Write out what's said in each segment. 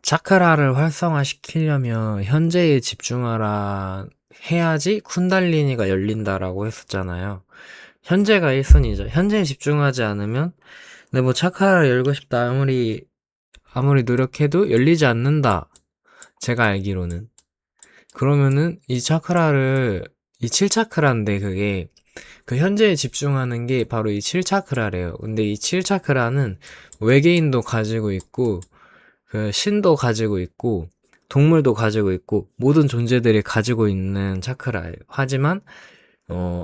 차크라를 활성화시키려면 현재에 집중하라 해야지 쿤달리니가 열린다라고 했었잖아요. 현재가 1순위죠. 현재에 집중하지 않으면, 근데 뭐 차크라를 열고 싶다 아무리 노력해도 열리지 않는다. 제가 알기로는. 그러면은 이 7차크라인데 그게 그 현재에 집중하는 게 바로 이 7차크라래요. 근데 이 7차크라는 외계인도 가지고 있고 그 신도 가지고 있고 동물도 가지고 있고 모든 존재들이 가지고 있는 차크라예요. 하지만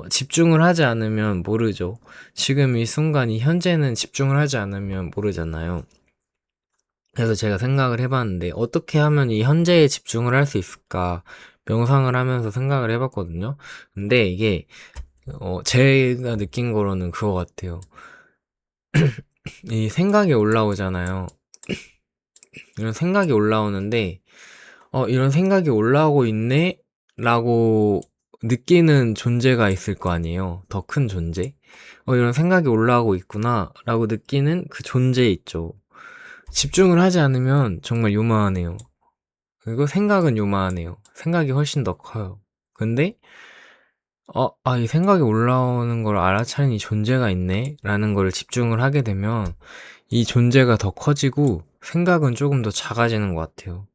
집중을 하지 않으면 모르죠. 지금 이 순간 이 현재는 집중을 하지 않으면 모르잖아요. 그래서 제가 생각을 해봤는데 어떻게 하면 이 현재에 집중을 할 수 있을까 명상을 하면서 생각을 해봤거든요. 근데 이게 제가 느낀 거로는 그거 같아요. 이 생각이 올라오잖아요. 이런 생각이 올라오는데 이런 생각이 올라오고 있네? 라고 느끼는 존재가 있을 거 아니에요. 더 큰 존재. 이런 생각이 올라오고 있구나. 라고 느끼는 그 존재 있죠. 집중을 하지 않으면 정말 요만해요. 그리고 생각은 요만해요. 생각이 훨씬 더 커요. 근데, 이 생각이 올라오는 걸 알아차린 이 존재가 있네? 라는 걸 집중을 하게 되면 이 존재가 더 커지고 생각은 조금 더 작아지는 것 같아요.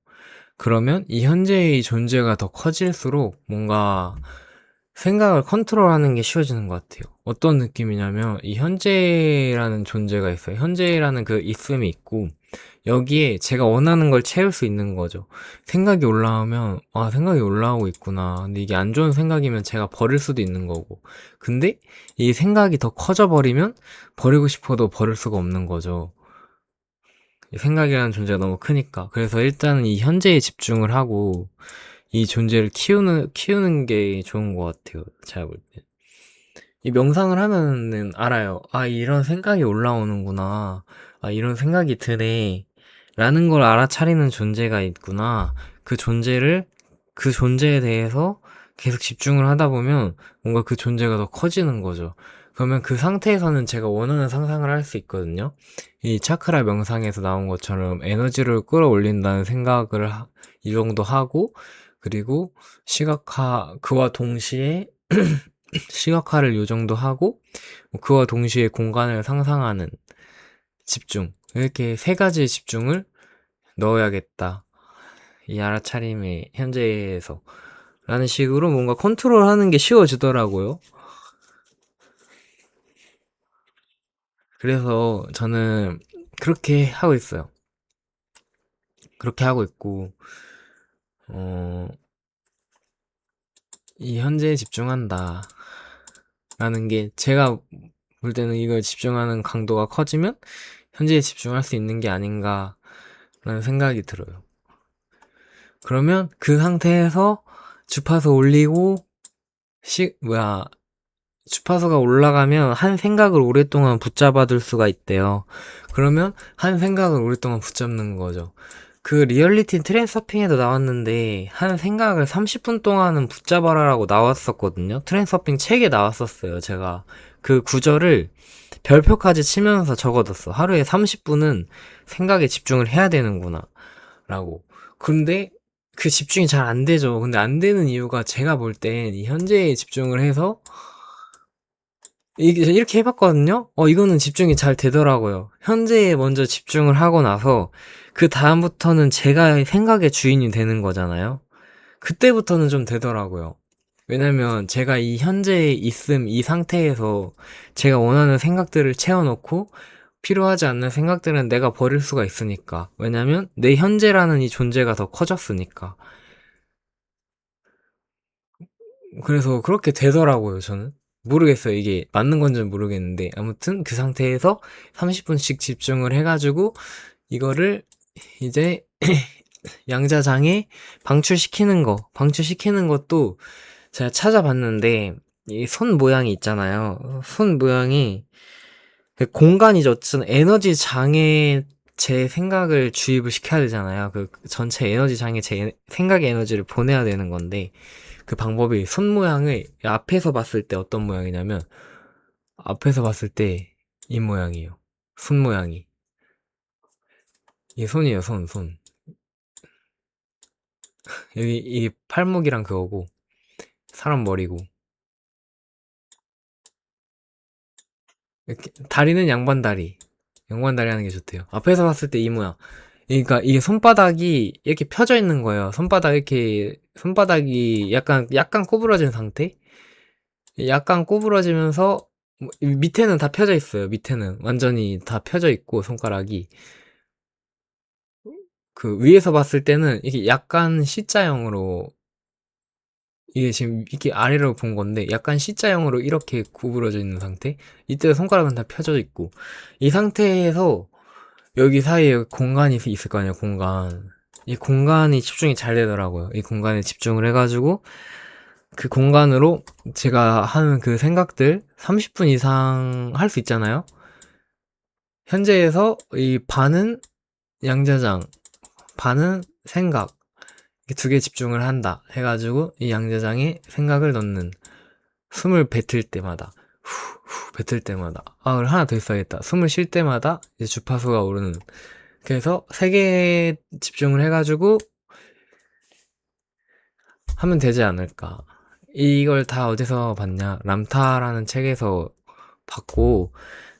그러면 이 현재의 존재가 더 커질수록 뭔가 생각을 컨트롤하는 게 쉬워지는 것 같아요. 어떤 느낌이냐면 이 현재라는 존재가 있어요. 현재라는 그 있음이 있고 여기에 제가 원하는 걸 채울 수 있는 거죠. 생각이 올라오면 생각이 올라오고 있구나. 근데 이게 안 좋은 생각이면 제가 버릴 수도 있는 거고. 근데 이 생각이 더 커져 버리면 버리고 싶어도 버릴 수가 없는 거죠. 생각이라는 존재가 너무 크니까. 그래서 일단은 이 현재에 집중을 하고 이 존재를 키우는 게 좋은 것 같아요. 제가 볼 때. 이 명상을 하면은 알아요. 이런 생각이 올라오는구나. 이런 생각이 드네. 라는 걸 알아차리는 존재가 있구나. 그 존재에 대해서 계속 집중을 하다 보면 뭔가 그 존재가 더 커지는 거죠. 그러면 그 상태에서는 제가 원하는 상상을 할 수 있거든요. 이 차크라 명상에서 나온 것처럼 에너지를 끌어올린다는 이 정도 하고, 그리고 그와 동시에 시각화를 요 정도 하고, 그와 동시에 공간을 상상하는 집중. 이렇게 세 가지의 집중을 넣어야겠다. 이 알아차림의 현재에서. 라는 식으로 뭔가 컨트롤 하는 게 쉬워지더라고요. 그래서 저는 그렇게 하고 있어요. 그렇게 하고 있고, 어, 이 현재에 집중한다. 라는 게 제가 볼 때는 이걸 집중하는 강도가 커지면 현재에 집중할 수 있는 게 아닌가 라는 생각이 들어요. 그러면 그 상태에서 주파수 올리고 주파수가 올라가면 한 생각을 오랫동안 붙잡아둘 수가 있대요. 그러면 한 생각을 오랫동안 붙잡는 거죠. 그 리얼리티 트랜서핑에도 나왔는데 한 생각을 30분 동안은 붙잡아라라고 나왔었거든요. 트랜서핑 책에 나왔었어요. 제가 그 구절을 별표까지 치면서 적어뒀어. 하루에 30분은 생각에 집중을 해야 되는구나 라고. 근데 그 집중이 잘 안 되죠. 근데 안 되는 이유가 제가 볼 땐 이 현재에 집중을 해서 이렇게 해봤거든요? 이거는 집중이 잘 되더라고요. 현재에 먼저 집중을 하고 나서, 그 다음부터는 제가 생각의 주인이 되는 거잖아요? 그때부터는 좀 되더라고요. 왜냐면 제가 이 현재에 있음, 이 상태에서 제가 원하는 생각들을 채워놓고, 필요하지 않는 생각들은 내가 버릴 수가 있으니까. 왜냐면 내 현재라는 이 존재가 더 커졌으니까. 그래서 그렇게 되더라고요, 저는. 모르겠어요. 이게 맞는 건지는 모르겠는데. 아무튼 그 상태에서 30분씩 집중을 해가지고, 이거를 이제 양자장에 방출시키는 것도 제가 찾아봤는데, 이 손 모양이 있잖아요. 손 모양이 그 공간이죠. 어쨌든 에너지 장에 제 생각을 주입을 시켜야 되잖아요. 그 전체 에너지 장에 제 생각의 에너지를 보내야 되는 건데, 그 방법이 손 모양을 앞에서 봤을 때 어떤 모양이냐면 앞에서 봤을 때 이 모양이에요. 손 모양이. 이게 손이에요, 손. 여기 이게 팔목이랑 그거고 사람 머리고 이렇게 다리는 양반다리. 양반다리 하는 게 좋대요. 앞에서 봤을 때 이 모양. 그러니까 이게 손바닥이 이렇게 펴져 있는 거예요. 손바닥이 약간 구부러진 상태? 약간 구부러지면서 밑에는 다 펴져 있어요. 밑에는 완전히 다 펴져 있고 손가락이 그 위에서 봤을 때는 이게 약간 C자형으로 이게 지금 이렇게 아래로 본 건데 약간 C자형으로 이렇게 구부러져 있는 상태? 이때 손가락은 다 펴져 있고 이 상태에서 여기 사이에 공간이 있을 거 아니에요, 공간. 이 공간이 집중이 잘 되더라고요. 이 공간에 집중을 해가지고 그 공간으로 제가 하는 그 생각들 30분 이상 할 수 있잖아요. 현재에서 이 반은 양자장, 반은 생각, 두 개 집중을 한다 해가지고 이 양자장에 생각을 넣는 숨을 뱉을 때마다 뱉을 때마다 그걸 하나 더 있어야겠다. 숨을 쉴 때마다 이제 주파수가 오르는. 그래서 세 개에 집중을 해가지고 하면 되지 않을까. 이걸 다 어디서 봤냐? 람타라는 책에서 봤고,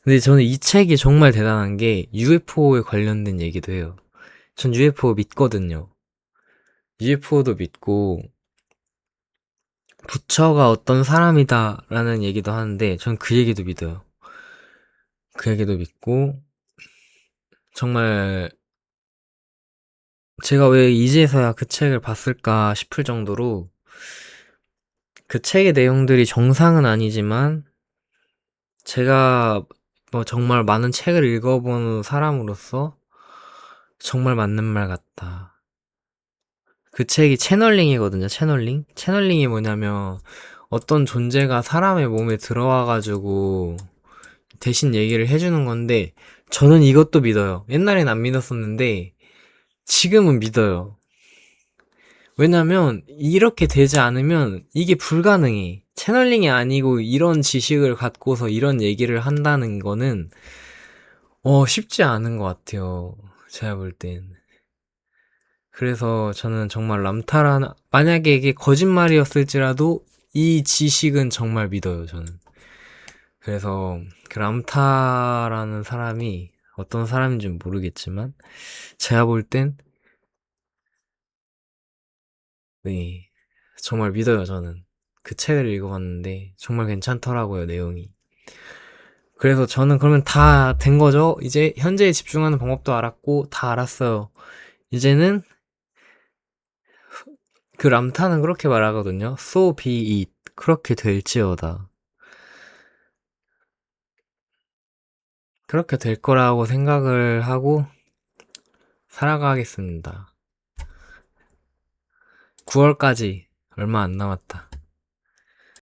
근데 저는 이 책이 정말 대단한 게 UFO에 관련된 얘기도 해요. 전 UFO 믿거든요. UFO도 믿고, 부처가 어떤 사람이다라는 얘기도 하는데, 전 그 얘기도 믿어요. 그 얘기도 믿고, 정말 제가 왜 이제서야 그 책을 봤을까 싶을 정도로 그 책의 내용들이 정상은 아니지만 제가 뭐 정말 많은 책을 읽어본 사람으로서 정말 맞는 말 같다. 그 책이 채널링이거든요, 채널링? 채널링이 뭐냐면 어떤 존재가 사람의 몸에 들어와가지고 대신 얘기를 해주는 건데 저는 이것도 믿어요. 옛날엔 안 믿었었는데 지금은 믿어요. 왜냐면 이렇게 되지 않으면 이게 불가능해. 채널링이 아니고 이런 지식을 갖고서 이런 얘기를 한다는 거는 쉽지 않은 것 같아요. 제가 볼 땐. 그래서 저는 정말 만약에 이게 거짓말이었을지라도 이 지식은 정말 믿어요, 저는. 그래서 그 람타라는 사람이 어떤 사람인지는 모르겠지만, 제가 볼 땐, 네, 정말 믿어요, 저는. 그 책을 읽어봤는데, 정말 괜찮더라고요, 내용이. 그래서 저는 그러면 다 된 거죠? 이제 현재에 집중하는 방법도 알았고, 다 알았어요. 이제는 그 람타는 그렇게 말하거든요. So be it. 그렇게 될지어다. 그렇게 될 거라고 생각을 하고 살아가겠습니다. 9월까지 얼마 안 남았다.